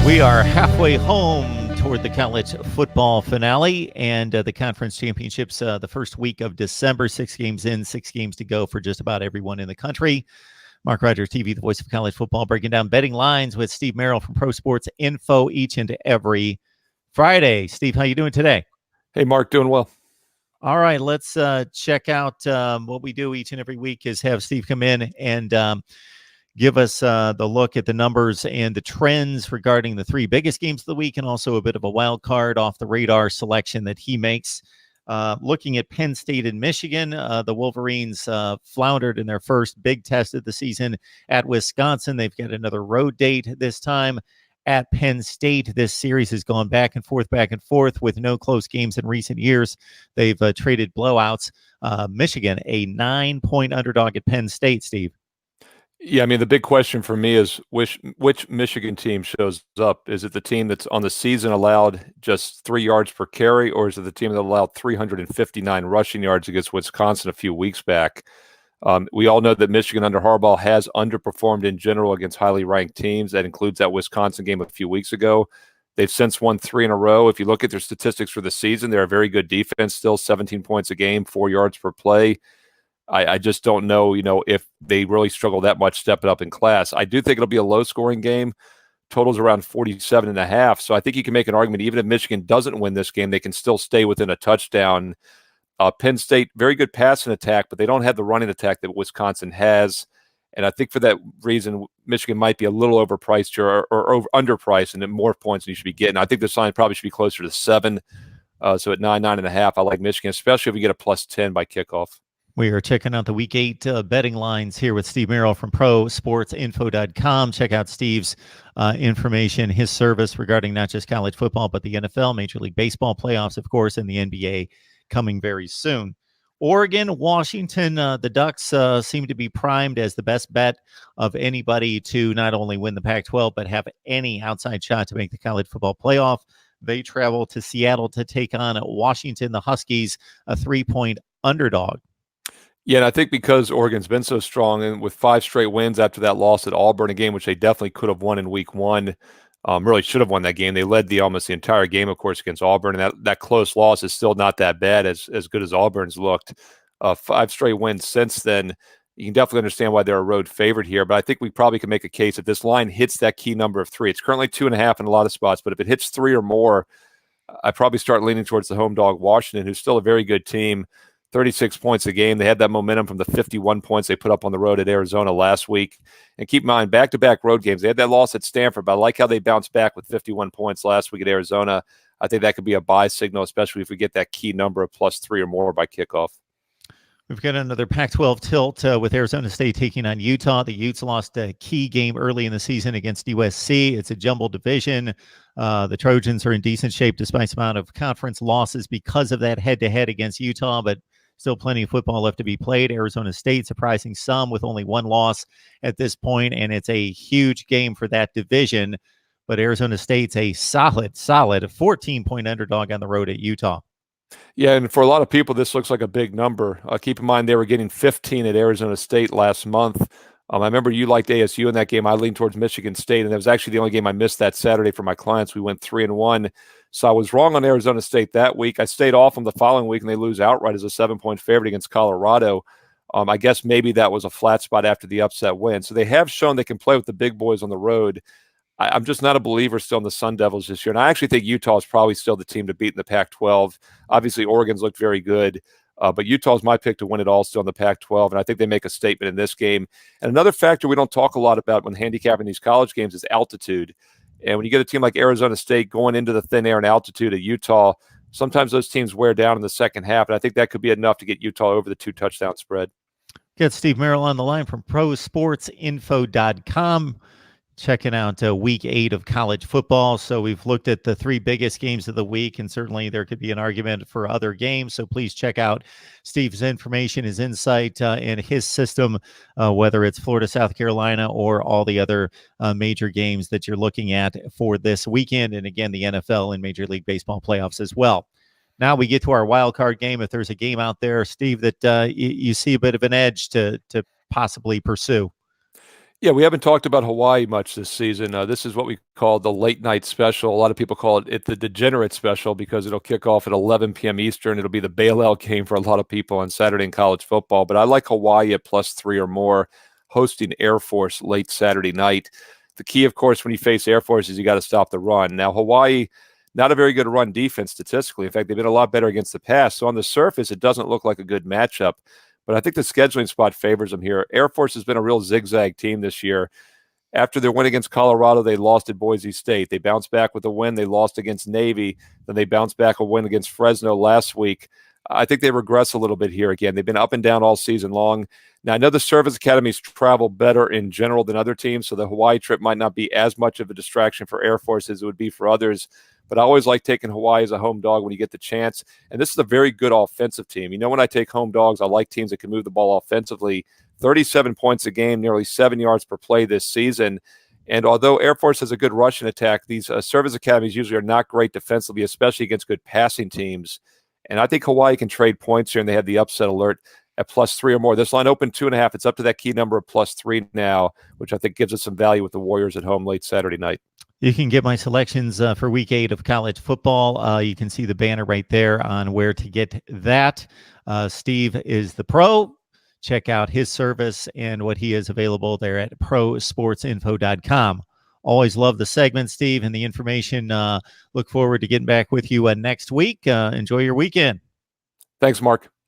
We are halfway home toward the college football finale and the conference championships the first week of December. 6 games in, 6 games to go for just about everyone in the country. Mark Rogers TV, the voice of college football, breaking down betting lines with Steve Merrill from Pro Sports Info each and every Friday. Steve, how you doing today? Hey, Mark, doing well. All right, let's check out what we do each and every week is have Steve come in and give us the look at the numbers and the trends regarding the 3 biggest games of the week, and also a bit of a wild card off the radar selection that he makes. Looking at Penn State and Michigan, the Wolverines floundered in their first big test of the season at Wisconsin. They've got another road date this time at Penn State. This series has gone back and forth with no close games in recent years. They've traded blowouts. Michigan, a 9-point underdog at Penn State, Steve. Yeah, I mean, the big question for me is which Michigan team shows up? Is it the team that's on the season allowed just 3 yards per carry, or is it the team that allowed 359 rushing yards against Wisconsin a few weeks back? We all know that Michigan under Harbaugh has underperformed in general against highly ranked teams. That includes that Wisconsin game a few weeks ago. They've since won 3 in a row. If you look at their statistics for the season, they're a very good defense, still 17 points a game, 4 yards per play. I just don't know, if they really struggle that much stepping up in class. I do think it'll be a low-scoring game. Totals around 47.5. So I think you can make an argument, even if Michigan doesn't win this game, they can still stay within a touchdown. Penn State, very good passing attack, but they don't have the running attack that Wisconsin has. And I think for that reason, Michigan might be a little overpriced or underpriced and more points than you should be getting. I think this line probably should be closer to 7. So at 9.5, I like Michigan, especially if we get a +10 by kickoff. We are checking out the Week 8 betting lines here with Steve Merrill from ProSportsInfo.com. Check out Steve's information, his service regarding not just college football, but the NFL, Major League Baseball playoffs, of course, and the NBA coming very soon. Oregon, Washington, the Ducks seem to be primed as the best bet of anybody to not only win the Pac-12, but have any outside shot to make the college football playoff. They travel to Seattle to take on Washington, the Huskies, a 3-point underdog. Yeah, and I think because Oregon's been so strong and with 5 straight wins after that loss at Auburn, a game which they definitely could have won in week 1, really should have won that game. They led almost the entire game, of course, against Auburn, and that close loss is still not that bad, as good as Auburn's looked. 5 straight wins since then. You can definitely understand why they're a road favorite here, but I think we probably can make a case that this line hits that key number of 3. It's currently 2.5 in a lot of spots, but if it hits 3 or more, I probably start leaning towards the home dog Washington, who's still a very good team. 36 points a game. They had that momentum from the 51 points they put up on the road at Arizona last week. And keep in mind, back-to-back road games. They had that loss at Stanford, but I like how they bounced back with 51 points last week at Arizona. I think that could be a buy signal, especially if we get that key number of +3 or more by kickoff. We've got another Pac-12 tilt with Arizona State taking on Utah. The Utes lost a key game early in the season against USC. It's a jumbled division. The Trojans are in decent shape despite some amount of conference losses because of that head-to-head against Utah, but still plenty of football left to be played. Arizona State surprising some with only 1 loss at this point, and it's a huge game for that division. But Arizona State's a solid 14-point underdog on the road at Utah. Yeah, and for a lot of people, this looks like a big number. Keep in mind, they were getting 15 at Arizona State last month. I remember you liked ASU in that game. I leaned towards Michigan State, and that was actually the only game I missed that Saturday for my clients. We went 3-1. So I was wrong on Arizona State that week. I stayed off them the following week, and they lose outright as a 7-point favorite against Colorado. I guess maybe that was a flat spot after the upset win. So they have shown they can play with the big boys on the road. I'm just not a believer still in the Sun Devils this year. And I actually think Utah is probably still the team to beat in the Pac-12. Obviously, Oregon's looked very good. But Utah's my pick to win it all still in the Pac-12, and I think they make a statement in this game. And another factor we don't talk a lot about when handicapping these college games is altitude. And when you get a team like Arizona State going into the thin air and altitude at Utah, sometimes those teams wear down in the second half, and I think that could be enough to get Utah over the 2-touchdown spread. Get Steve Merrill on the line from ProSportsInfo.com. Checking out Week 8 of college football. So we've looked at the 3 biggest games of the week, and certainly there could be an argument for other games. So please check out Steve's information, his insight, and his system, whether it's Florida, South Carolina, or all the other major games that you're looking at for this weekend. And again, the NFL and Major League Baseball playoffs as well. Now we get to our wild card game. If there's a game out there, Steve, that you see a bit of an edge to possibly pursue. Yeah, we haven't talked about Hawaii much this season. This is what we call the late night special. A lot of people call it the degenerate special because it'll kick off at 11 p.m. Eastern. It'll be the bailout game for a lot of people on Saturday in college football. But I like Hawaii at +3 or more, hosting Air Force late Saturday night. The key, of course, when you face Air Force is you got to stop the run. Now, Hawaii, not a very good run defense statistically. In fact, they've been a lot better against the pass. So on the surface, it doesn't look like a good matchup. But I think the scheduling spot favors them here. Air Force has been a real zigzag team this year. After their win against Colorado, they lost at Boise State. They bounced back with a win. They lost against Navy. Then they bounced back a win against Fresno last week. I think they regress a little bit here again. They've been up and down all season long. Now, I know the service academies travel better in general than other teams, so the Hawaii trip might not be as much of a distraction for Air Force as it would be for others. But I always like taking Hawaii as a home dog when you get the chance. And this is a very good offensive team. You know, when I take home dogs, I like teams that can move the ball offensively. 37 points a game, nearly 7 yards per play this season. And although Air Force has a good rushing attack, these service academies usually are not great defensively, especially against good passing teams. And I think Hawaii can trade points here, and they have the upset alert at +3 or more. This line opened 2.5. It's up to that key number of +3 now, which I think gives us some value with the Warriors at home late Saturday night. You can get my selections for week 8 of college football. You can see the banner right there on where to get that. Steve is the pro. Check out his service and what he is available there at prosportsinfo.com. Always love the segment, Steve, and the information. Look forward to getting back with you next week. Enjoy your weekend. Thanks, Mark.